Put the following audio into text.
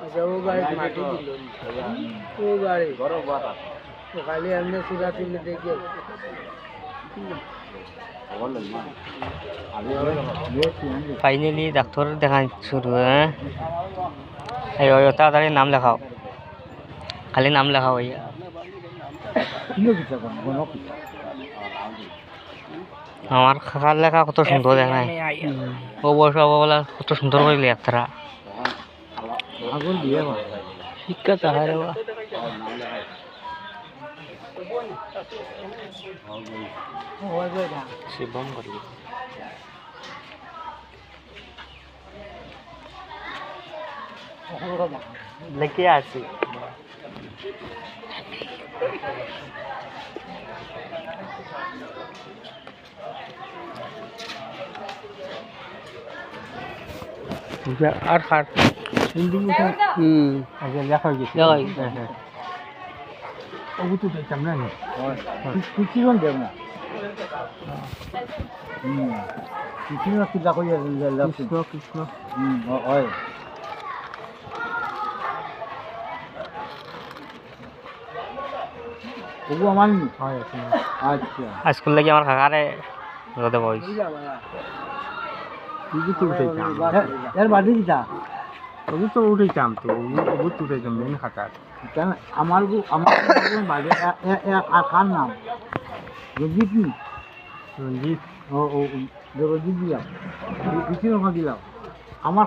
আচ্ছা ও গাড়ি মাটি দিল ও গাড়ি তো খালি এমনি সুরা তুলে দেখে ফাইনালি ডাক্তার দেখা শুরু হ্যাঁ তাড়াতাড়ি নাম লেখাও খালি নাম লেখাও ভাইয়া আমার খাকার লেখা কত সুন্দর দেখায় ও বয়স বলা কত সুন্দর করে লেখা শিক্ষা তাহারে বা শিবম করি লেখে আসি আর খাট আচ্ছা লেখা হয়ে গেছে ওগুলো তো দেখতাম না কিরকম দেব না কৃষ্ণ কিলা কই কৃষ্ণ কৃষ্ণ হয় ওগু আমার হয় আচ্ছা স্কুল লাগি আমার কাকারে রোদে বইস তুই তো উঠাইতাম এর বাড়ি দিতা ওগু তো উঠাইতাম তো ওগু তো উঠাইতাম মেন কাকার কেন আমার বাড়ি আর কার নাম রঞ্জিত নি রঞ্জিত ও রঞ্জিত দিলাম কিছু দিলাম আমার